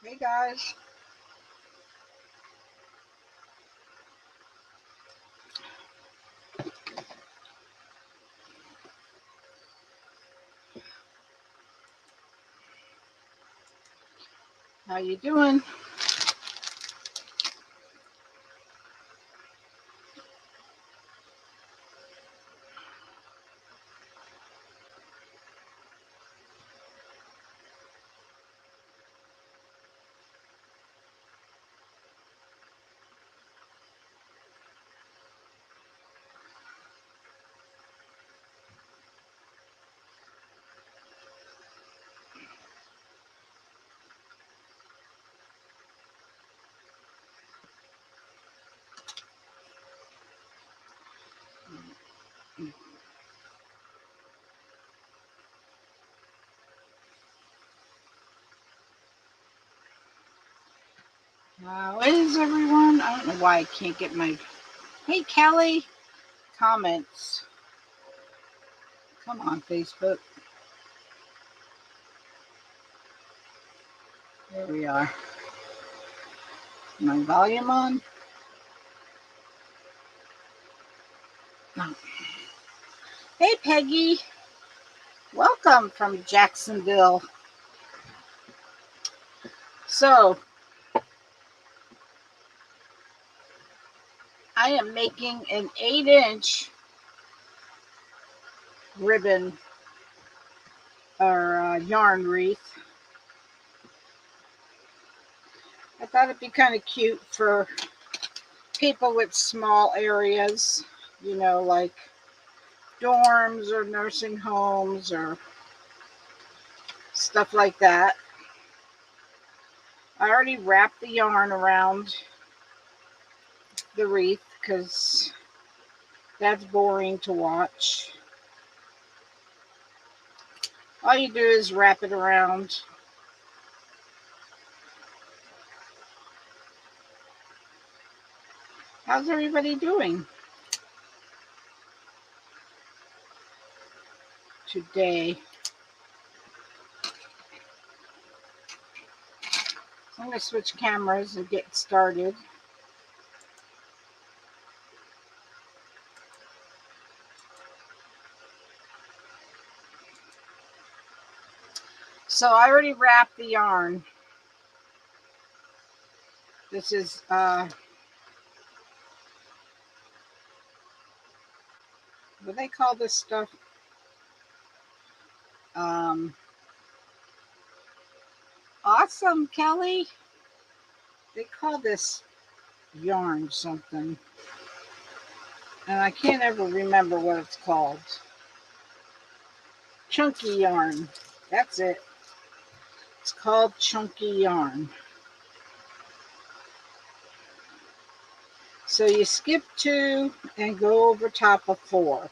Hey guys, how you doing? How is everyone? I don't know why I can't get my Hey Kelly comments. Come on, Facebook. There we are. My volume on? No. Hey Peggy, welcome from Jacksonville. So, I am making an 8-inch ribbon or yarn wreath. I thought it'd be kind of cute for people with small areas, like dorms or nursing homes or stuff like that. I already wrapped the yarn around the wreath because that's boring to watch. All you do is wrap it around. How's everybody doing today? So I'm going to switch cameras and get started. So I already wrapped the yarn. This is what do they call this stuff? Um, awesome, Kelly. They call this yarn something, and I can't ever remember what it's called. Chunky yarn. That's it. It's called chunky yarn. So you skip 2 and go over top of 4.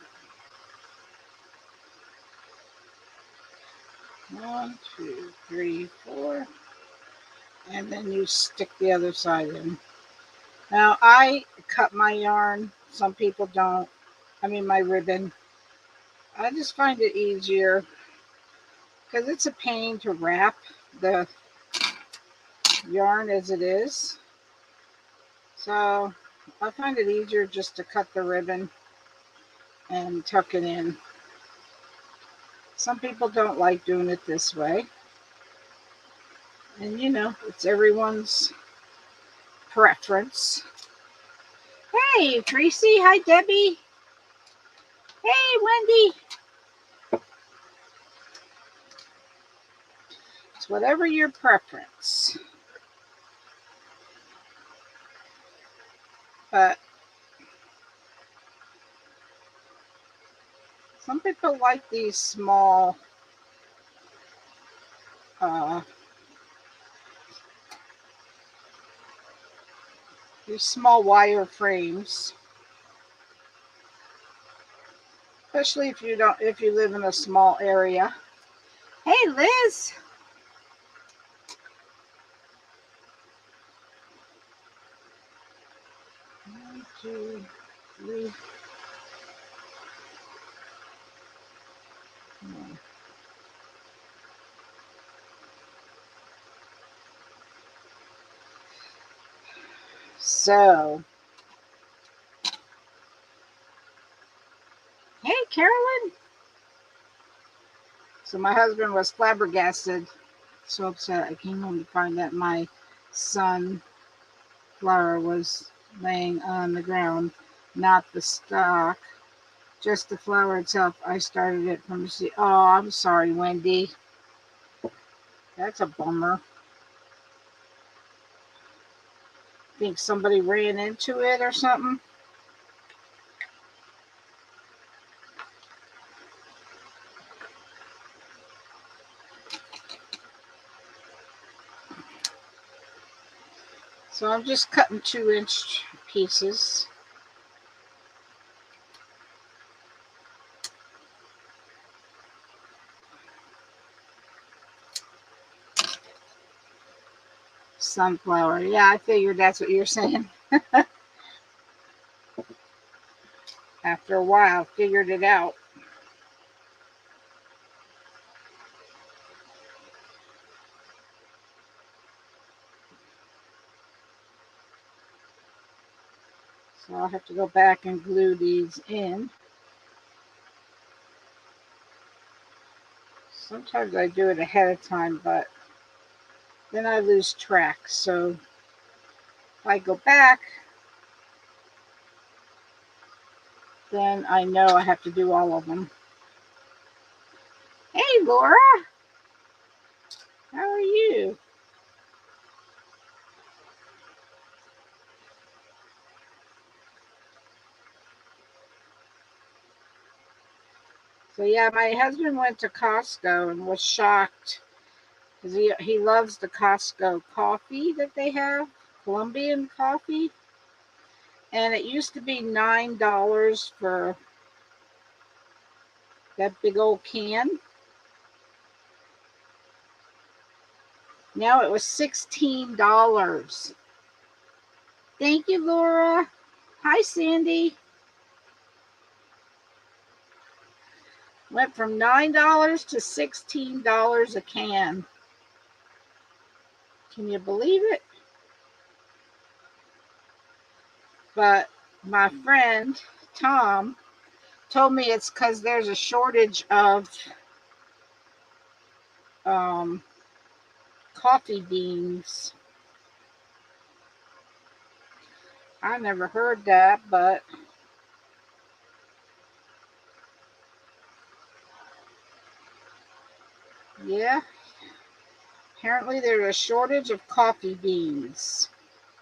1, 2, 3, 4. And then you stick the other side in. Now I cut my yarn. Some people don't. I mean my ribbon. I just find it easier because it's a pain to wrap the yarn as it is. So I find it easier just to cut the ribbon and tuck it in. Some people don't like doing it this way. And it's everyone's preference. Hey, Tracy. Hi, Debbie. Hey, Wendy. It's whatever your preference. But some people like these small uh, wire frames, especially if you live in a small area. Hey, Liz. 1, 2, 3. So, hey, Carolyn. So my husband was flabbergasted, so upset. I came home to find that my sunflower was laying on the ground, not the stalk, just the flower itself. I started it from the seed. Oh, I'm sorry, Wendy. That's a bummer. Think somebody ran into it or something? So I'm just cutting 2-inch pieces. Sunflower. Yeah, I figured that's what you're saying. After a while, figured it out. So I'll have to go back and glue these in. Sometimes I do it ahead of time, but then I lose track. So if I go back, then I know I have to do all of them. Hey, Laura, how are you? So yeah, my husband went to Costco and was shocked because he loves the Costco coffee that they have, Colombian coffee, and it used to be $9 for that big old can. Now it was $16. Thank you, Laura. Hi, Sandy. Went from $9 to $16 a can. Can you believe it? But my friend Tom told me it's because there's a shortage of um, coffee beans. I never heard that, but yeah, apparently there's a shortage of coffee beans.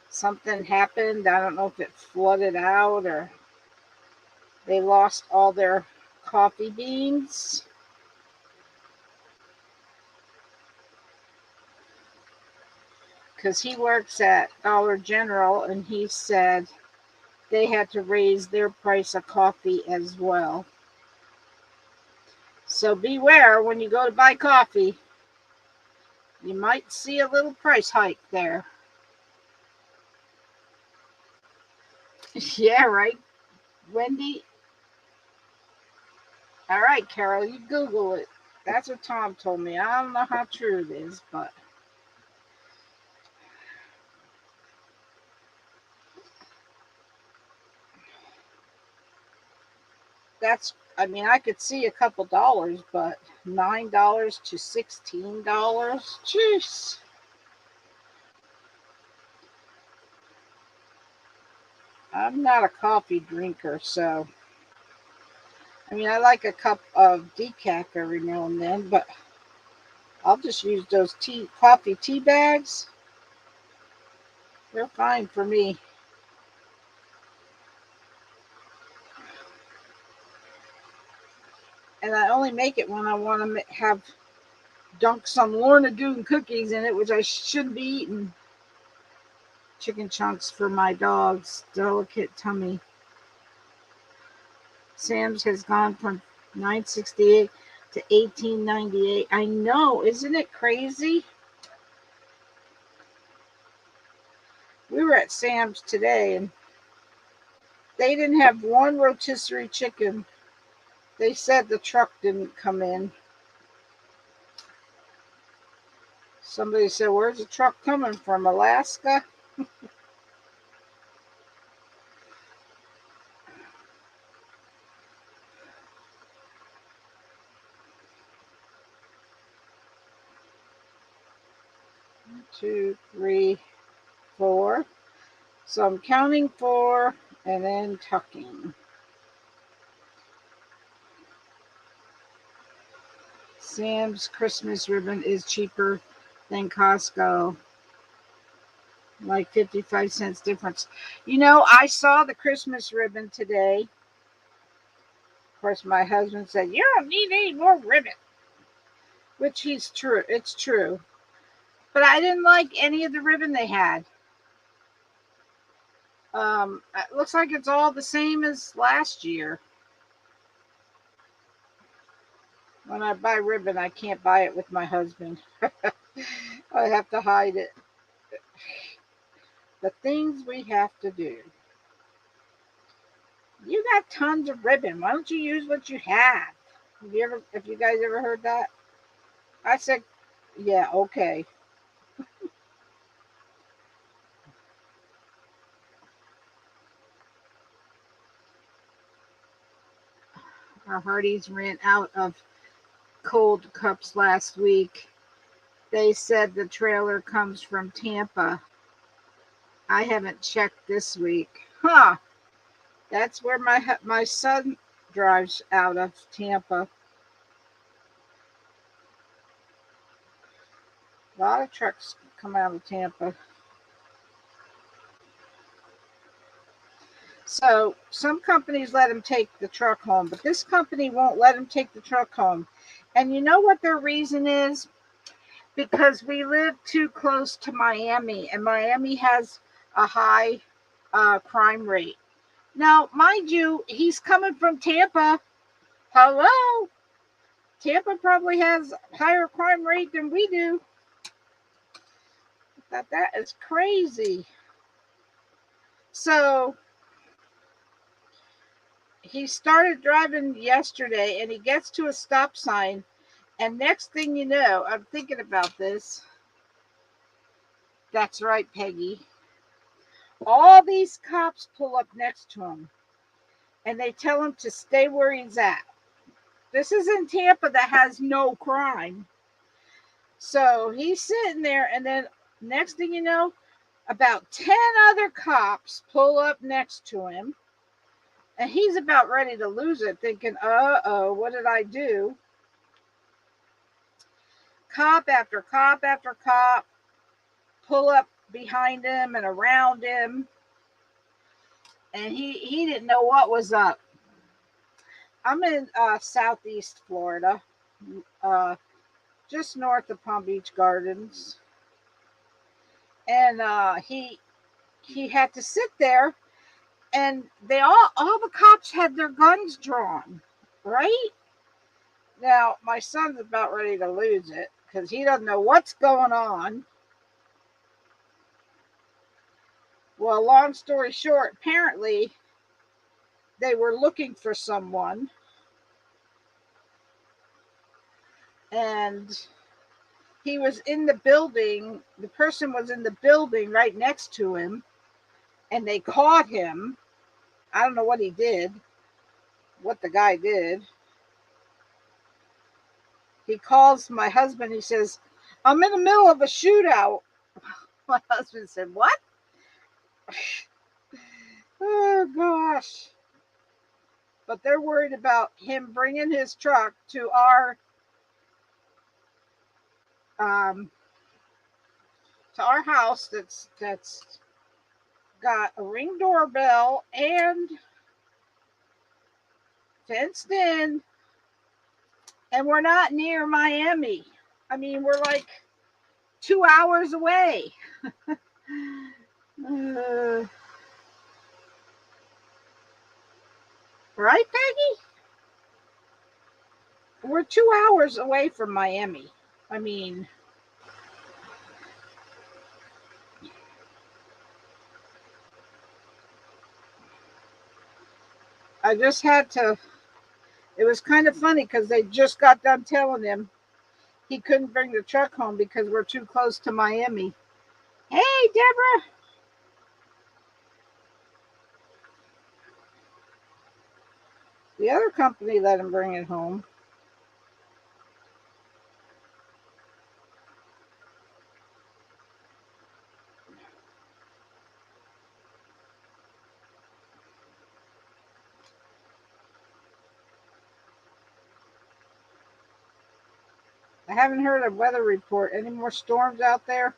Something happened. I don't know if it flooded out or they lost all their coffee beans. Because he works at Dollar General and he said they had to raise their price of coffee as well. So beware when you go to buy coffee. You might see a little price hike there. Yeah, right, Wendy? All right, Carol, you Google it. That's what Tom told me. I don't know how true it is, but I mean, I could see a couple dollars, but $9 to $16? Jeez. I'm not a coffee drinker, so I mean, I like a cup of decaf every now and then, but I'll just use those coffee tea bags. They're fine for me. And I only make it when I want to have dunk some Lorna Doone cookies in it, which I shouldn't be eating. Chicken chunks for my dog's delicate tummy. Sam's has gone from 968 to 1898. I know, isn't it crazy? We were at Sam's today and they didn't have one rotisserie chicken. They said the truck didn't come in. Somebody said, "Where's the truck coming from? Alaska?" Two, three, four. So I'm counting four and then tucking. Sam's Christmas ribbon is cheaper than Costco, like 55 cents difference. You know, I saw the Christmas ribbon today. Of course, my husband said, "You don't need any more ribbon," which he's true. It's true. But I didn't like any of the ribbon they had. It looks like it's all the same as last year. When I buy ribbon, I can't buy it with my husband. I have to hide it. The things we have to do. You got tons of ribbon. Why don't you use what you have? Have you guys ever heard that? I said, yeah, okay. Our Hardee's ran out of cold cups last week. They said the trailer comes from Tampa. I haven't checked this week. Huh. That's where my son drives out of, Tampa. A lot of trucks come out of Tampa. So some companies let him take the truck home, but this company won't let him take the truck home. And you know what their reason is? Because we live too close to Miami, and Miami has a high crime rate. Now, mind you, he's coming from Tampa. Hello? Tampa probably has a higher crime rate than we do. That is crazy. So he started driving yesterday, and he gets to a stop sign, and next thing you know, I'm thinking about this. That's right, Peggy. All these cops pull up next to him, and they tell him to stay where he's at. This is in Tampa that has no crime. So he's sitting there, and then next thing you know, about 10 other cops pull up next to him, and he's about ready to lose it, thinking, uh-oh, what did I do? Cop after cop after cop pull up behind him and around him, and he didn't know what was up. I'm in southeast Florida, uh, just north of Palm Beach Gardens, and he had to sit there, and they all the cops had their guns drawn, right? Now my son's about ready to lose it because he doesn't know what's going on. Well, long story short, apparently they were looking for someone, and he was in the building. The person was in the building right next to him, and they caught him. I don't know what he did, what the guy did. He calls my husband. He says, "I'm in the middle of a shootout." My husband said, "What?" Oh, gosh. But they're worried about him bringing his truck um, to our house that's got a Ring doorbell and fenced in, and we're not near Miami. I mean, we're like 2 hours away. uh, right, Peggy? We're 2 hours away from Miami. I mean, I just had to. It was kind of funny because they just got done telling him he couldn't bring the truck home because we're too close to Miami. Hey, Deborah. The other company let him bring it home. I haven't heard a weather report. Any more storms out there?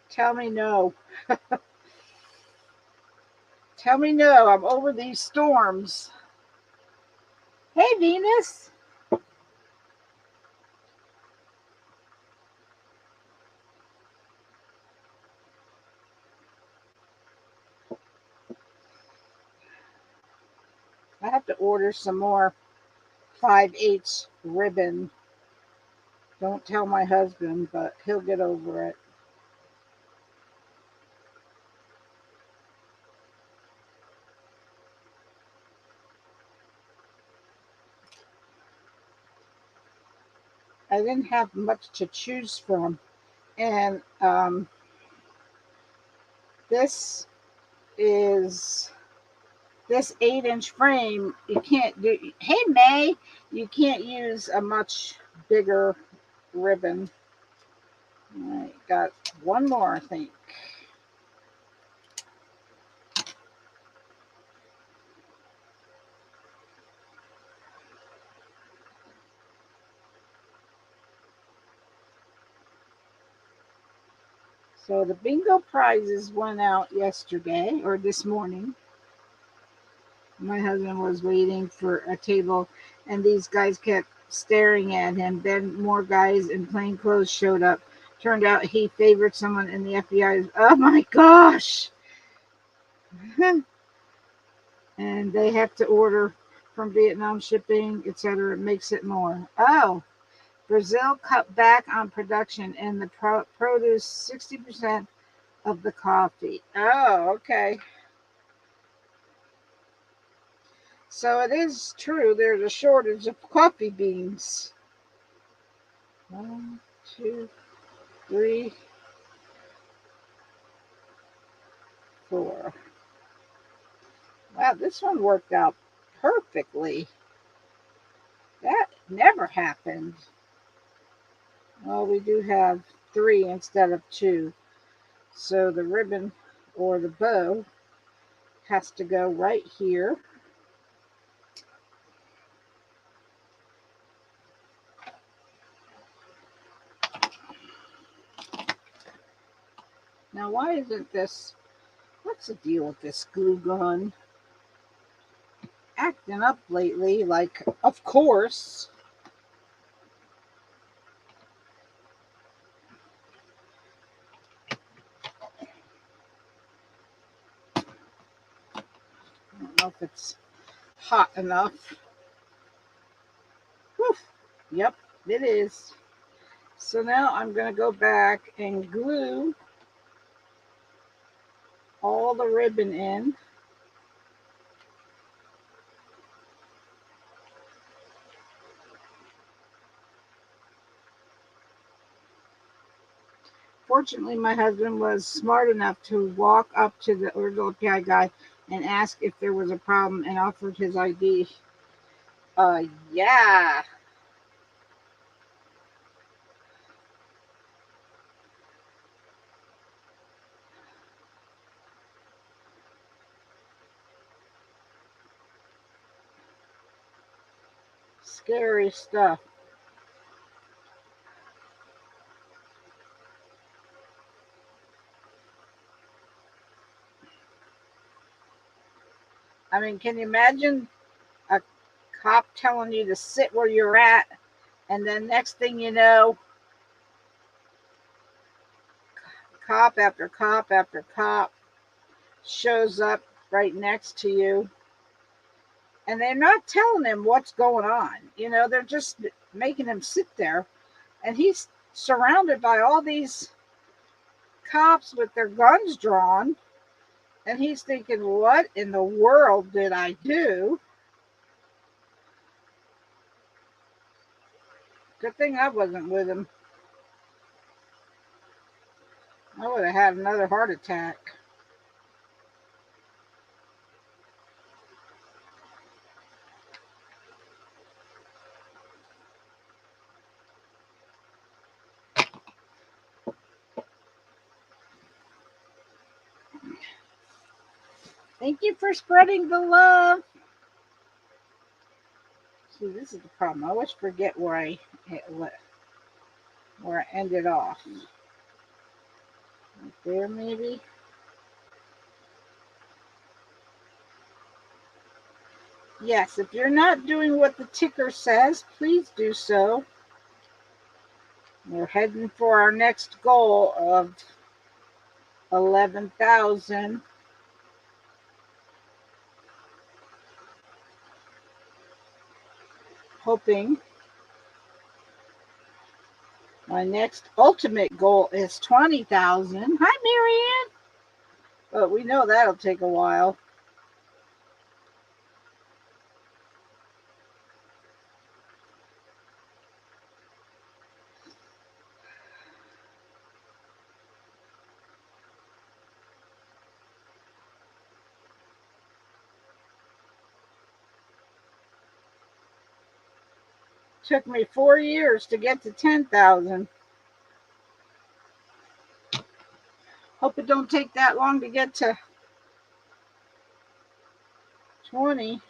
Tell me no. Tell me no. I'm over these storms. Hey, Venus. I have to order some more 5/8 ribbon. Don't tell my husband, but he'll get over it. I didn't have much to choose from. And this is this 8-inch frame. You can't do, hey, May, you can't use a much bigger ribbon. I got one more, I think. So the bingo prizes went out yesterday or this morning. My husband was waiting for a table, and these guys kept staring at him. Then more guys in plain clothes showed up. Turned out he favored someone in the FBI. Oh my gosh! And they have to order from Vietnam shipping, etc. It makes it more. Oh, Brazil cut back on production and the produce 60% of the coffee. Oh, okay. So it is true. There's a shortage of coffee beans. 1, 2, 3, 4. Wow, this one worked out perfectly. That never happened. Well, we do have 3 instead of 2. So the ribbon or the bow has to go right here. Now, why isn't this? What's the deal with this glue gun? Acting up lately, like, of course. I don't know if it's hot enough. Whew. Yep, it is. So now I'm going to go back and glue all the ribbon in. Fortunately, my husband was smart enough to walk up to the original PI guy and ask if there was a problem and offered his ID. Yeah. Scary stuff. I mean, can you imagine a cop telling you to sit where you're at, and then next thing you know, cop after cop after cop shows up right next to you, and they're not telling him what's going on. They're just making him sit there, and he's surrounded by all these cops with their guns drawn, and he's thinking, what in the world did I do? Good thing I wasn't with him. I would have had another heart attack. Thank you for spreading the love. See, this is the problem. I always forget where I where I ended off. Right there, maybe. Yes, if you're not doing what the ticker says, please do so. We're heading for our next goal of 11,000. Hoping my next ultimate goal is 20,000. Hi, Marianne. But we know that'll take a while. Took me 4 years to get to 10,000. Hope it don't take that long to get to 20.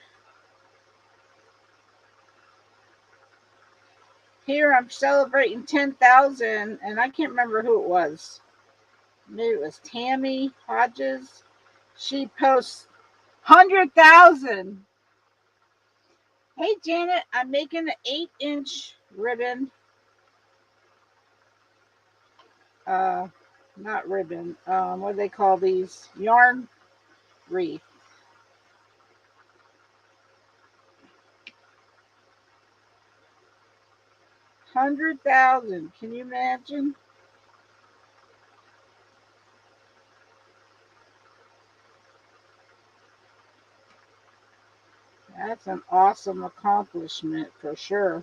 Here I'm celebrating 10,000, and I can't remember who it was. Maybe it was Tammy Hodges. She posts 100,000. Hey Janet, I'm making an 8-inch ribbon. Not ribbon. What do they call these? Yarn wreath. 100,000. Can you imagine? That's an awesome accomplishment for sure.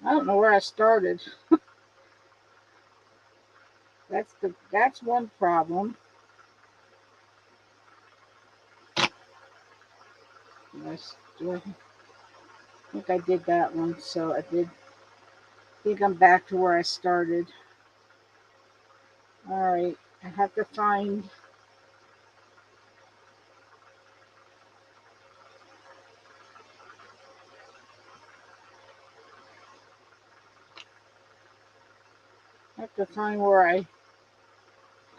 I don't know where I started. That's one problem. I think I did that one, so I think I'm back to where I started. All right, I have to find. Where I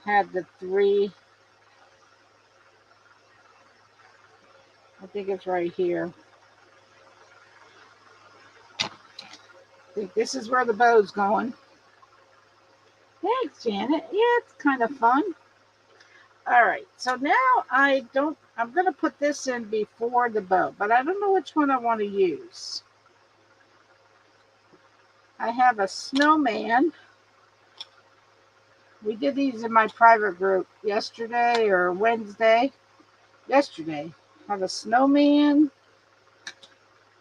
had the three. I think it's right here. I think this is where the bow's going. Thanks, Janet. Yeah, it's kind of fun. All right, so now I'm going to put this in before the bow, but I don't know which one I want to use. I have a snowman. We did these in my private group yesterday or Wednesday. Yesterday. I have a snowman.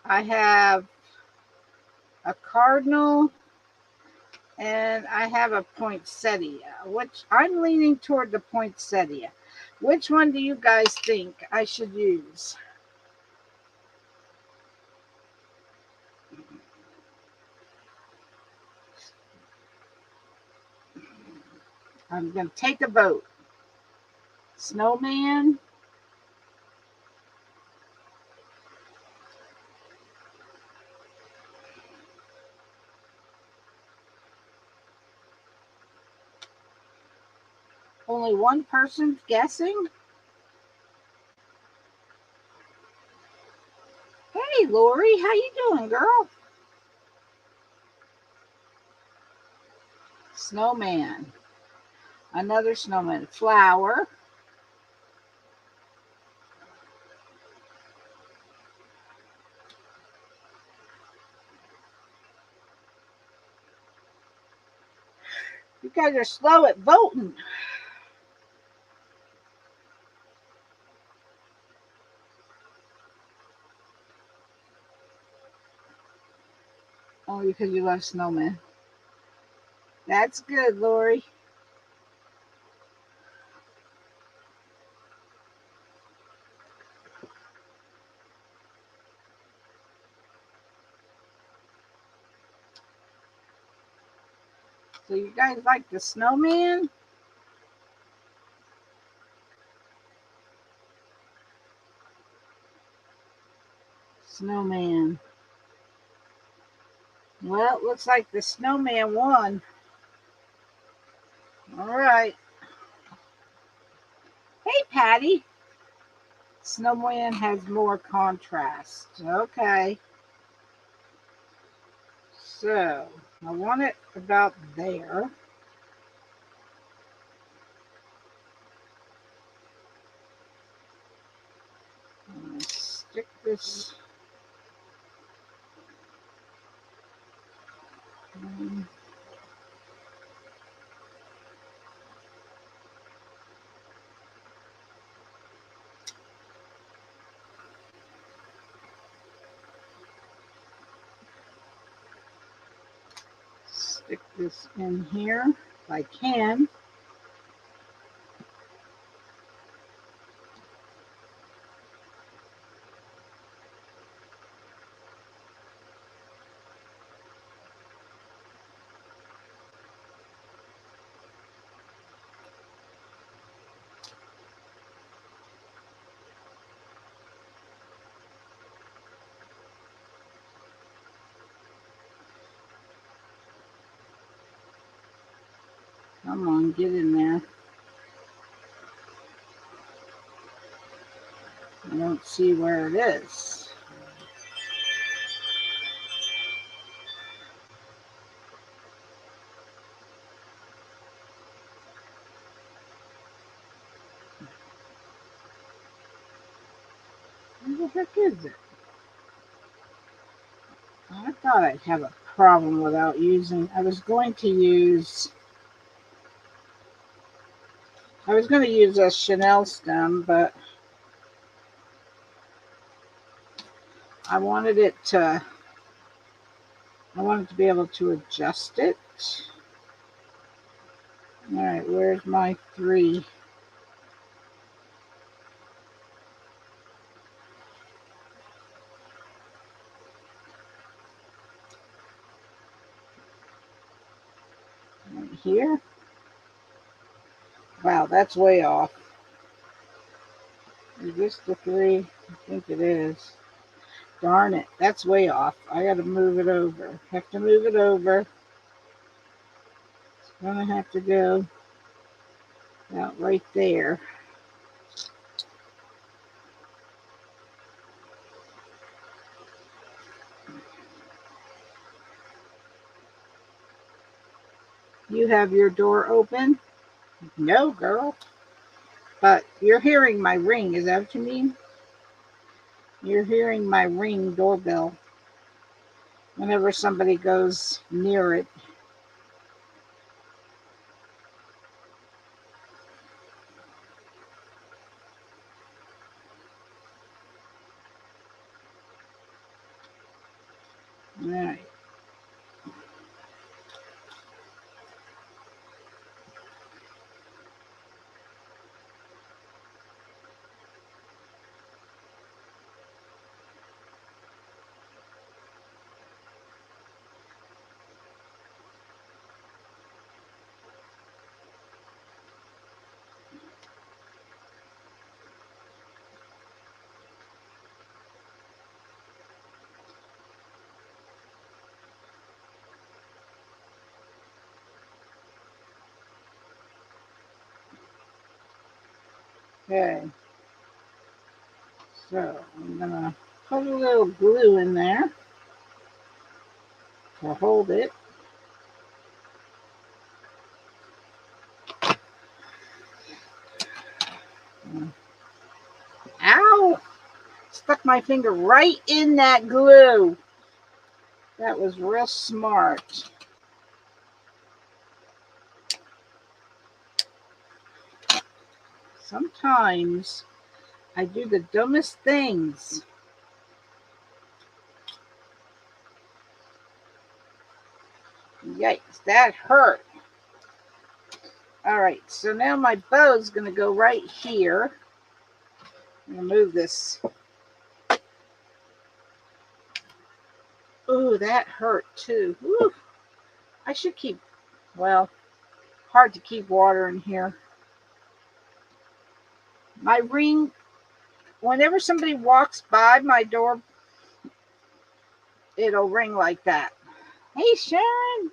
I have a cardinal. And I have a poinsettia, which I'm leaning toward the poinsettia. Which one do you guys think I should use? I'm going to take a vote. Snowman. Only one person's guessing. Hey, Lori, how you doing, girl? Snowman. Another snowman. Flower. You guys are slow at voting. Only because you love snowmen. That's good, Lori. So you guys like the snowman? Snowman. Well, it looks like the snowman won. All right. Hey, Patty. Snowman has more contrast. Okay. So, I want it about there. Stick this. Stick this in here if I can. Come on, get in there. I don't see where it is. Where the heck is it? I thought I'd have a problem without using. I was going to use a Chanel stem, but I wanted to be able to adjust it. All right, where's my 3? Right here. Wow, that's way off. Is this the 3? I think it is. Darn it, that's way off. I got to move it over. Have to move it over. It's gonna have to go about right there. You have your door open? No, girl. But you're hearing my ring. Is that what you mean? You're hearing my ring doorbell whenever somebody goes near it. All right. Okay. So I'm gonna put a little glue in there to hold it. Ow! Stuck my finger right in that glue. That was real smart. Sometimes I do the dumbest things. Yikes, that hurt. All right, so now my bow is going to go right here. I'm going to move this. Ooh, that hurt too. Ooh, I should keep, well, hard to keep water in here. My ring, whenever somebody walks by my door, it'll ring like that. Hey, Sharon.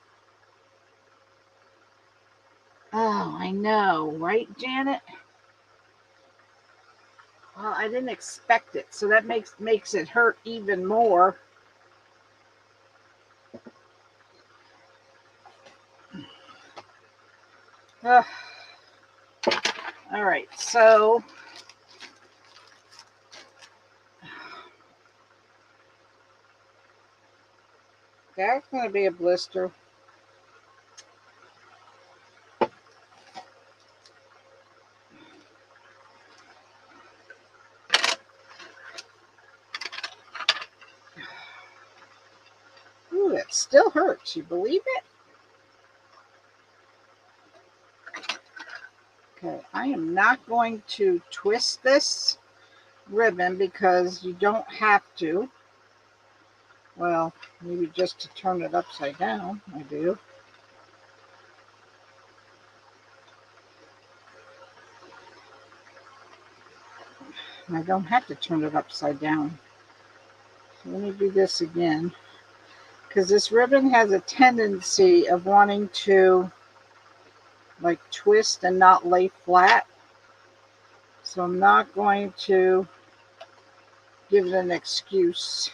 Oh, I know, right, Janet? Well, I didn't expect it, so that makes it hurt even more. Ugh. All right, so that's going to be a blister. Ooh, it still hurts. You believe it? Okay, I am not going to twist this ribbon because you don't have to. Well, maybe just to turn it upside down, I do. I don't have to turn it upside down. So let me do this again. Because this ribbon has a tendency of wanting to like twist and not lay flat. So I'm not going to give it an excuse.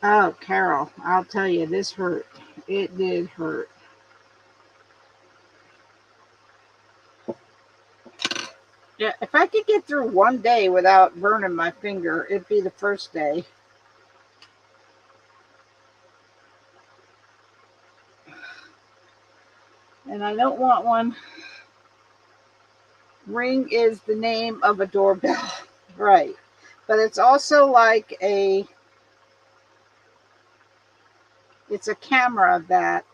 Oh, Carol, I'll tell you, this hurt. It did hurt. Yeah, if I could get through one day without burning my finger, it'd be the first day. And I don't want one. Ring is the name of a doorbell. Right. But it's also like it's a camera that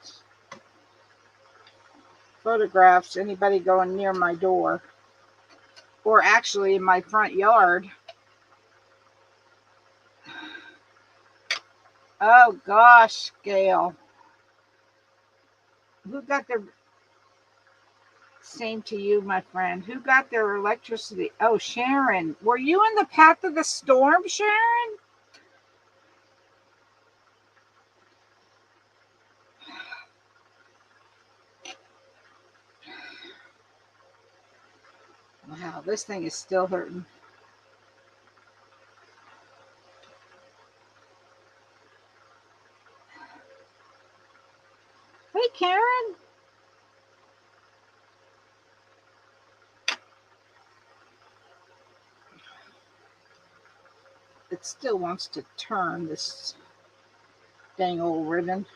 photographs anybody going near my door. Or actually in my front yard. Oh gosh, Gail. Who got their same to you, my friend? Who got their electricity? Oh, Sharon. Were you in the path of the storm, Sharon? Wow, this thing is still hurting. Hey, Karen. It still wants to turn, this dang old ribbon.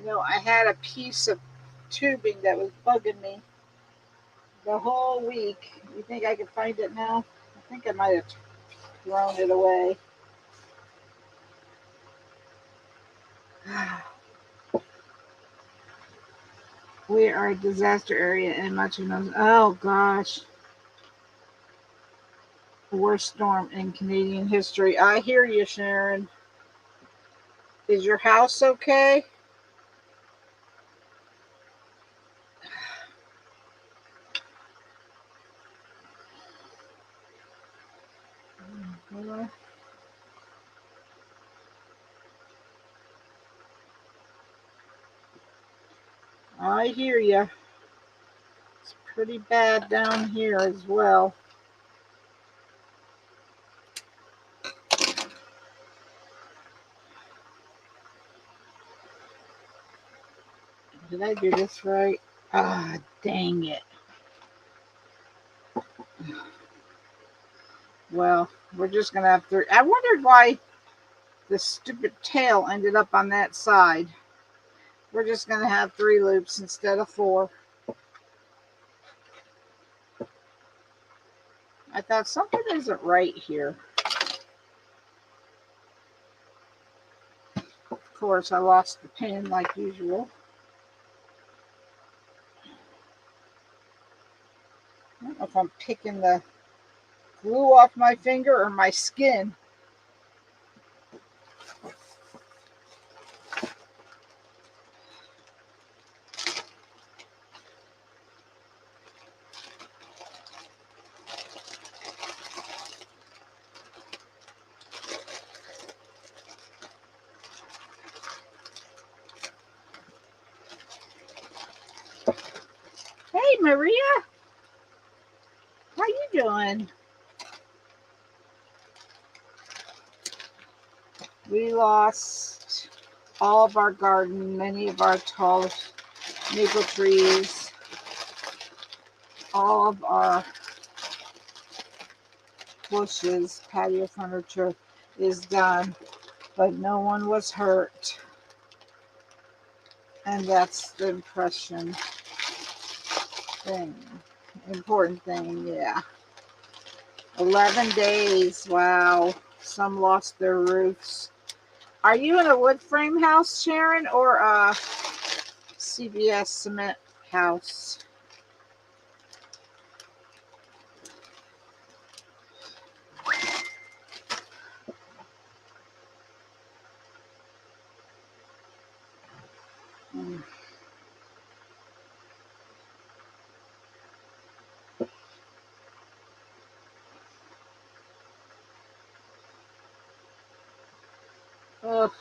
You know, I had a piece of tubing that was bugging me the whole week. You think I could find it now? I think I might have thrown it away. We are a disaster area and much of those. Oh gosh. Worst storm in Canadian history. I hear you, Sharon. Is your house okay? I hear you. It's pretty bad down here as well. Did I do this right? Ah, dang it. Well, we're just going to have to. I wondered why the stupid tail ended up on that side. We're just going to have 3 loops instead of 4. I thought something isn't right here. Of course, I lost the pin like usual. I don't know if I'm picking the glue off my finger or my skin. Hey, Maria, how you doing? We lost all of our garden, many of our tall maple trees, all of our bushes, patio furniture is done, but no one was hurt. And that's the important thing, yeah. 11 days, wow. Some lost their roofs. Are you in a wood frame house, Sharon, or a CBS cement house? Mm. Ugh.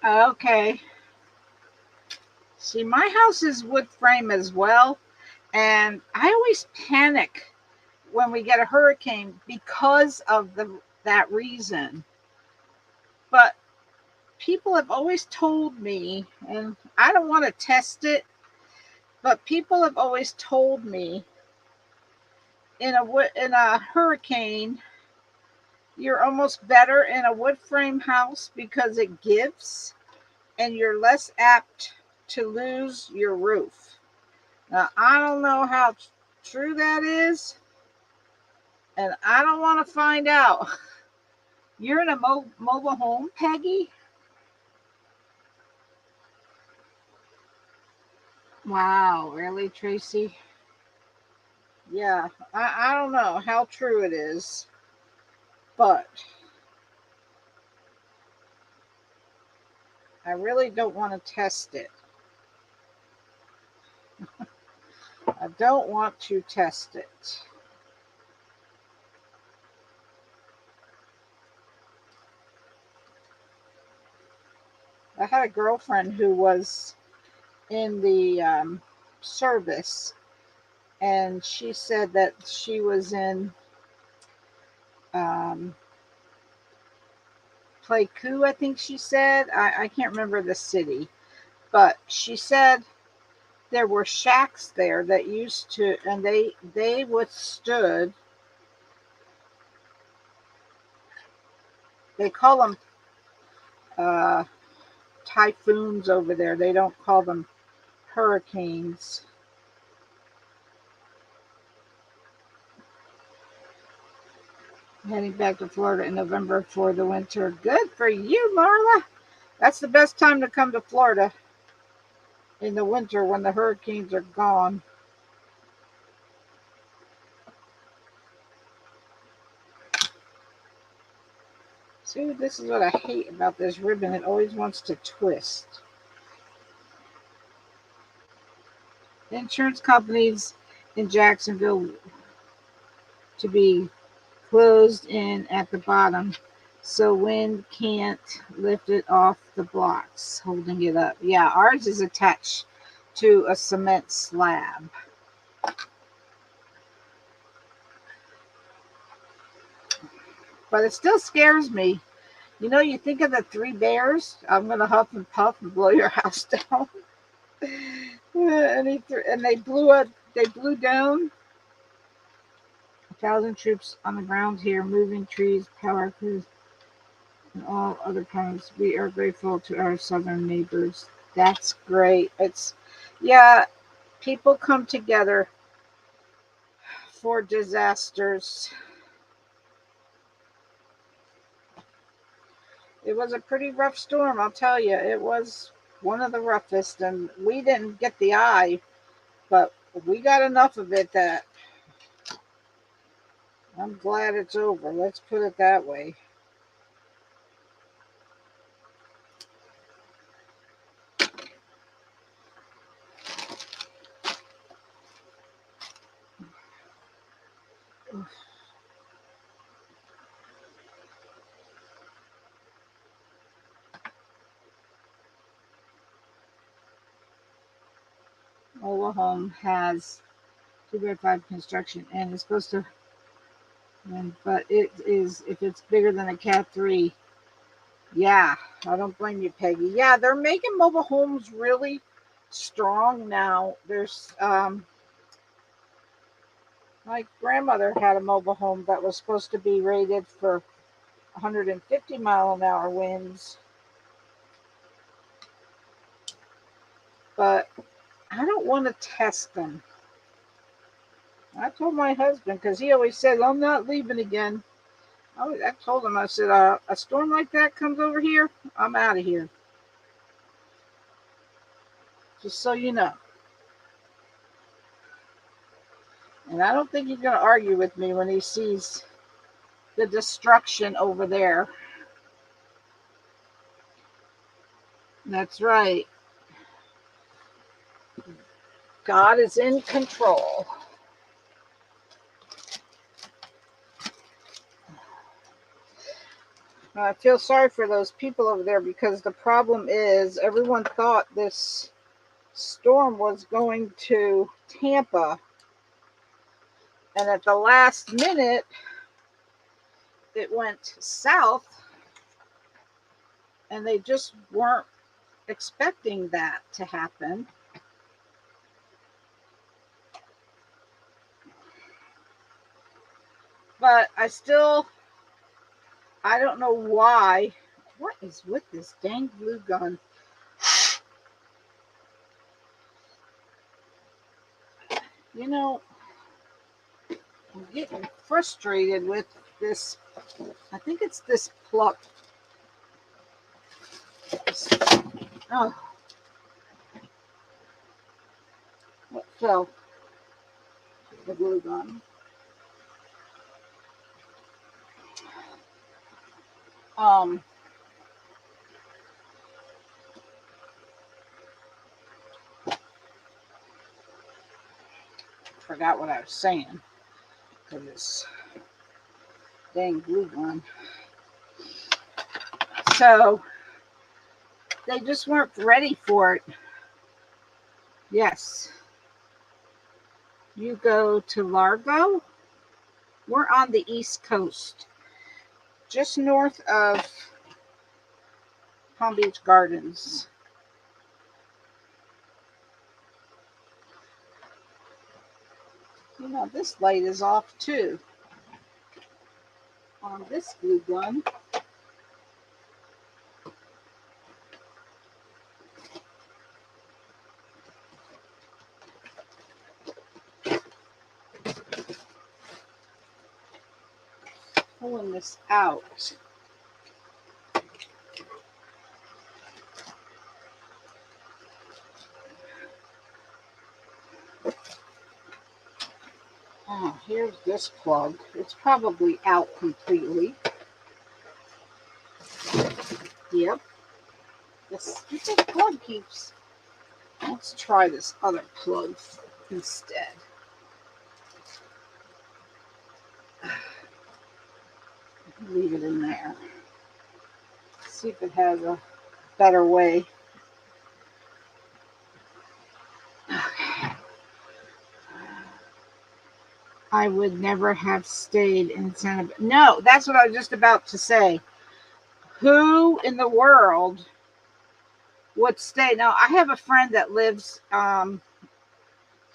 Okay. See, my house is wood frame as well, and I always panic when we get a hurricane because of that reason. But people have always told me, and I don't want to test it, but people have always told me in a hurricane, you're almost better in a wood frame house because it gives, and you're less apt to lose your roof. Now, I don't know how true that is, and I don't want to find out. You're in a mobile home, Peggy? Wow, really, Tracy? Yeah, I don't know how true it is, but I really don't want to test it. I don't want to test it. I had a girlfriend who was in the service, and she said that she was in um, Pleiku, I think she said. I can't remember the city, but she said there were shacks there that used to, and they withstood. They call them uh, typhoons over there. They don't call them hurricanes. Heading back to Florida in November for the winter. Good for you, Marla. That's the best time to come to Florida, in the winter when the hurricanes are gone. See, this is what I hate about this ribbon. It always wants to twist. Insurance companies in Jacksonville to be closed in at the bottom so wind can't lift it off the blocks holding it up. Yeah, ours is attached to a cement slab. But it still scares me. You know, you think of the three bears. I'm gonna huff and puff and blow your house down. And they blew up. They blew down 1,000 troops on the ground here, moving trees, power crews. and all other times. We are grateful to our southern neighbors. That's great. Yeah, people come together for disasters. It was a pretty rough storm, I'll tell you. It was one of the roughest, and we didn't get the eye, but we got enough of it that I'm glad it's over. Let's put it that way. Mobile home has 2x5 construction and it's supposed to, but it is, if it's bigger than a Cat 3, yeah, I don't blame you, Peggy. Yeah, they're making mobile homes really strong now. My grandmother had a mobile home that was supposed to be rated for 150-mile-an-hour winds, but I don't want to test them. I told my husband, because he always said, I'm not leaving again. I told him, I said, a storm like that comes over here, I'm out of here. Just so you know. And I don't think he's going to argue with me when he sees the destruction over there. That's right. God is in control. I feel sorry for those people over there because the problem is everyone thought this storm was going to Tampa. And at the last minute, it went south. And they just weren't expecting that to happen. But I don't know why. What is with this dang glue gun? You know, I'm getting frustrated with this. I think it's this plug. Oh, what fell? The glue gun. Um, Forgot what I was saying because it's dang glue gun. So they just weren't ready for it. Yes. You go to Largo. We're on the East Coast, just north of Palm Beach Gardens. You know, this light is off too on this glue gun. Pulling this out. Oh, here's this plug. It's probably out completely. Yep. This plug keeps. Let's try this other plug instead. Leave it in there. See if it has a better way. I would never have stayed in Santa. No, that's what I was just about to say. Who in the world would stay? Now, I have a friend that lives.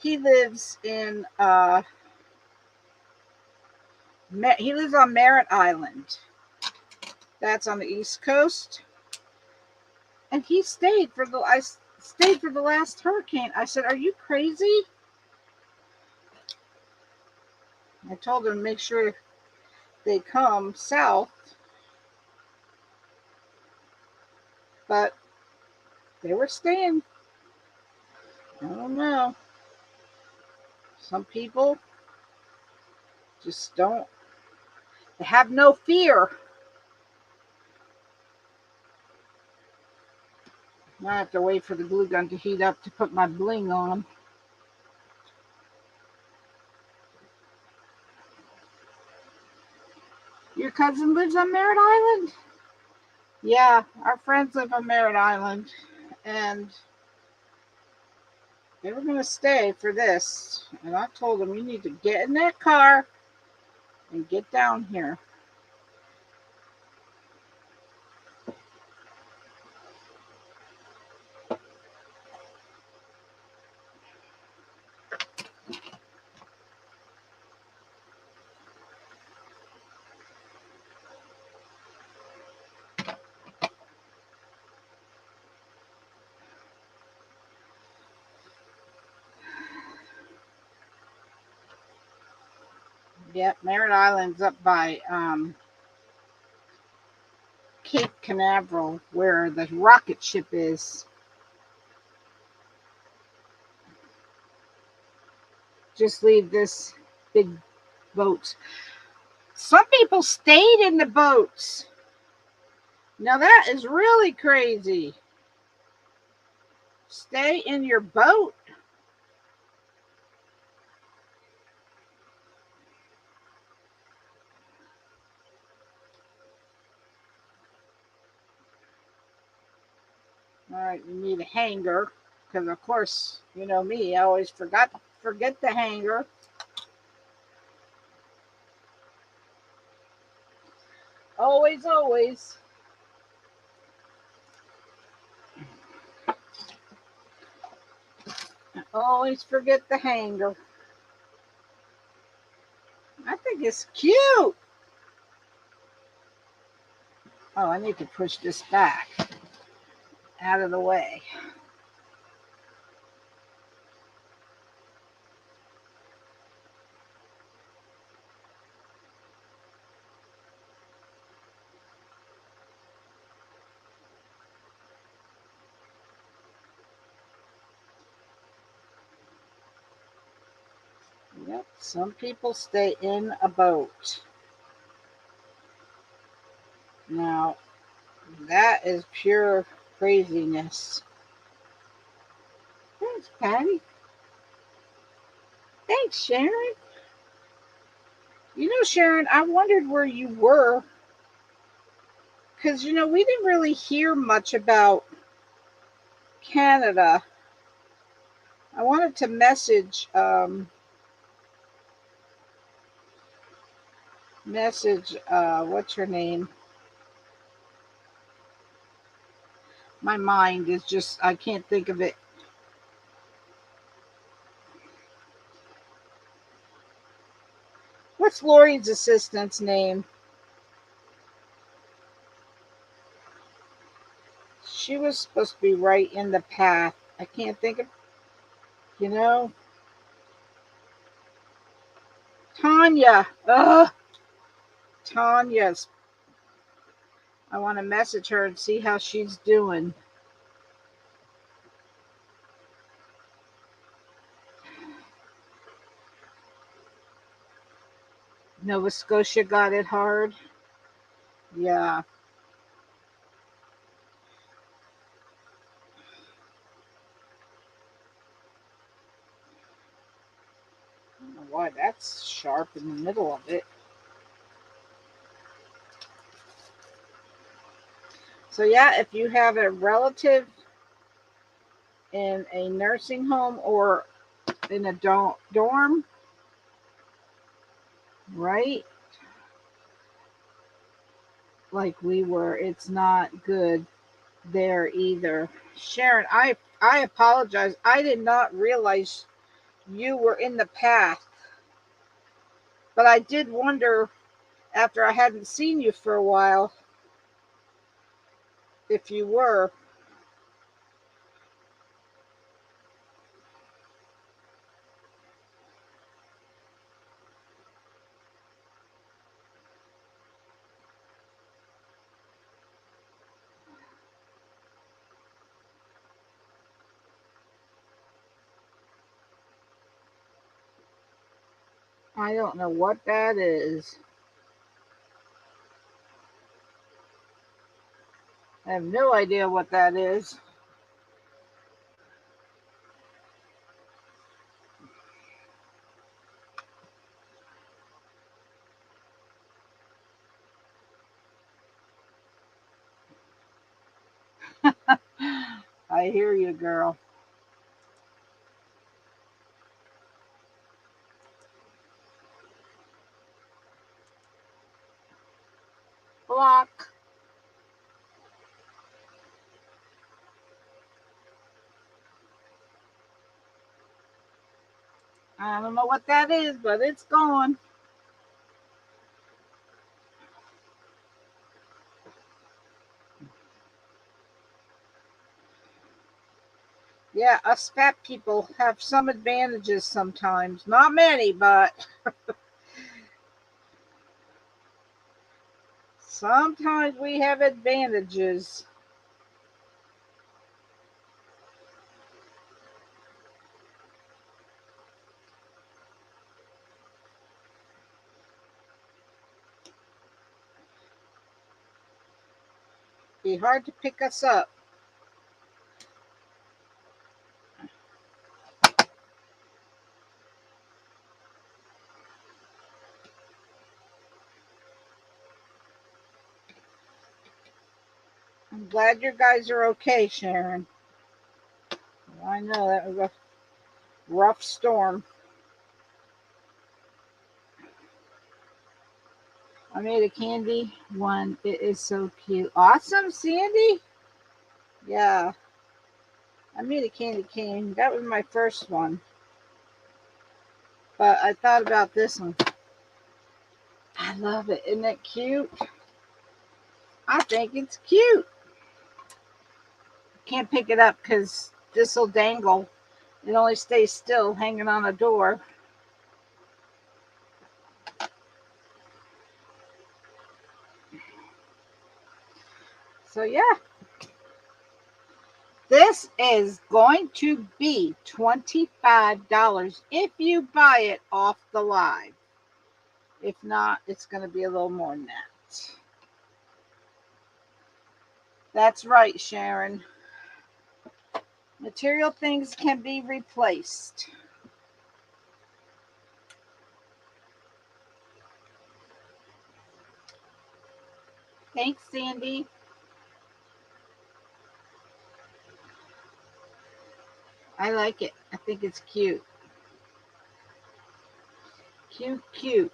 He lives in. He lives on Merritt Island, That's on the East Coast. And I stayed for the last hurricane. I said, "Are you crazy?" I told them to make sure they come south, but they were staying. I don't know. Some people just don't. They have no fear. I have to wait for the glue gun to heat up to put my bling on. Your cousin lives on Merritt Island? Yeah, our friends live on Merritt Island, and they were going to stay for this. And I told them, you need to get in that car and get down here. Yep, Merritt Island's up by Cape Canaveral, where the rocket ship is. Just leave this big boat. Some people stayed in the boats. Now that is really crazy. Stay in your boat. All right, you need a hanger because, of course, you know me. I always forget the hanger. Always, always. I always forget the hanger. I think it's cute. Oh, I need to push this back out of the way. Yep, some people stay in a boat. Now, that is pure craziness. Thanks, Patty. Thanks, Sharon. You know, Sharon, I wondered where you were because, you know, we didn't really hear much about Canada. I wanted to message, what's her name? My mind is just, I can't think of it. What's Lori's assistant's name? She was supposed to be right in the path. I can't think of, you know, Tanya. Ugh, Tanya's. I want to message her and see how she's doing. Nova Scotia got it hard. Yeah. I don't know why that's sharp in the middle of it. So, yeah, if you have a relative in a nursing home or in a dorm, right? Like we were, it's not good there either. Sharon, I apologize. I did not realize you were in the path, but I did wonder after I hadn't seen you for a while. if you were. I don't know what that is. I have no idea what that is. I hear you, girl. Block. I don't know what that is, but it's gone. Yeah, us fat people have some advantages sometimes. Not many, but sometimes we have advantages. Be hard to pick us up. I'm glad you guys are okay, Sharon. I know that was a rough storm. I made a candy one. It is so cute. Awesome, Sandy. Yeah, I made a candy cane. That was my first one. But I thought about this one. I love it. Isn't it cute? I think it's cute. Can't pick it up because this will dangle. It only stays still hanging on a door. So yeah, this is going to be $25 if you buy it off the live. If not, it's going to be a little more than that. That's right, Sharon. Material things can be replaced. Thanks, Sandy. I like it. I think it's cute. Cute, cute.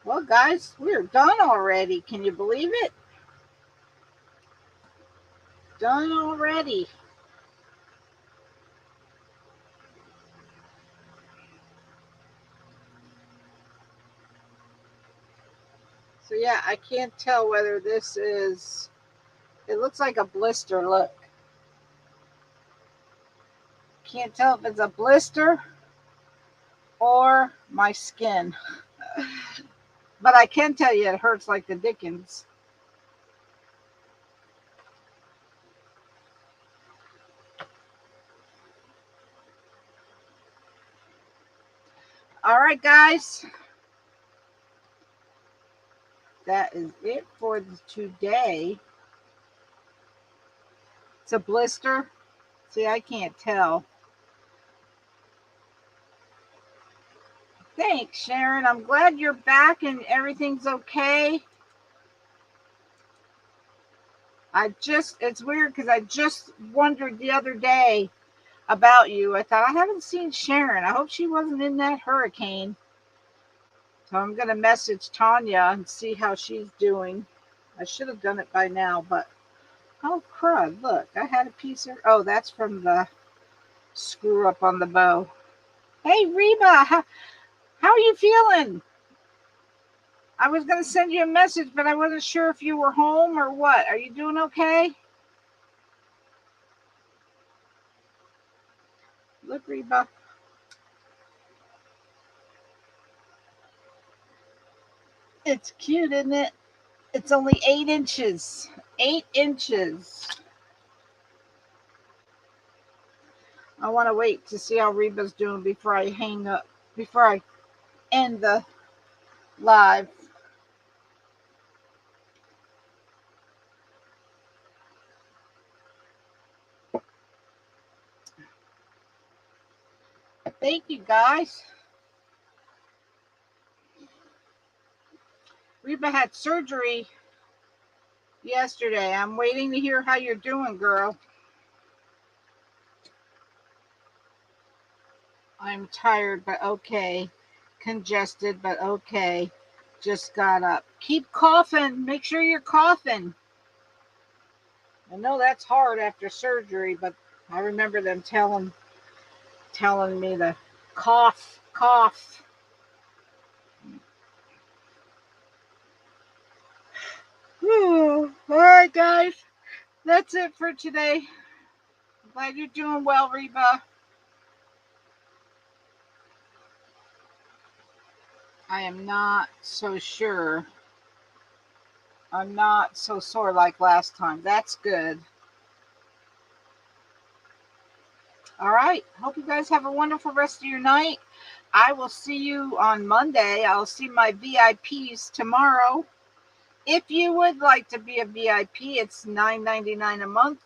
Well, guys, we're done already. Can you believe it? Done already. So yeah, I can't tell whether this is, it looks like a blister, look. Can't tell if it's a blister or my skin. But I can tell you it hurts like the dickens. All right, guys. That is it for today. It's a blister. See, I can't tell. Thanks, Sharon. I'm glad you're back and everything's okay. It's weird because I just wondered the other day about you. I thought, I haven't seen Sharon. I hope she wasn't in that hurricane. So I'm going to message Tanya and see how she's doing. I should have done it by now, but oh, crud. Look, I had a piece of, oh, that's from the screw up on the bow. Hey, Reba, how are you feeling? I was going to send you a message, but I wasn't sure if you were home or what. Are you doing okay? Look, Reba. It's cute, isn't it? It's only 8 inches. 8 inches. I want to wait to see how Reba's doing before I hang up, before I end the live. Thank you, guys. Reba had surgery yesterday. I'm waiting to hear how you're doing, girl. I'm tired, but okay. Congested, but okay. Just got up. Keep coughing. Make sure you're coughing. I know that's hard after surgery, but I remember them telling me to cough, cough. All right, guys. That's it for today. Glad you're doing well, Reba. I am not so sure. I'm not so sore like last time. That's good. All right. Hope you guys have a wonderful rest of your night. I will see you on Monday. I'll see my VIPs tomorrow. If you would like to be a VIP, it's $9.99 a month.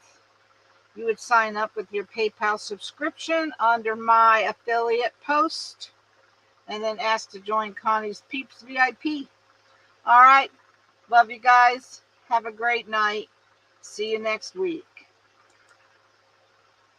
You would sign up with your PayPal subscription under my affiliate post and then ask to join Connie's Peeps VIP. All right. Love you guys. Have a great night. See you next week.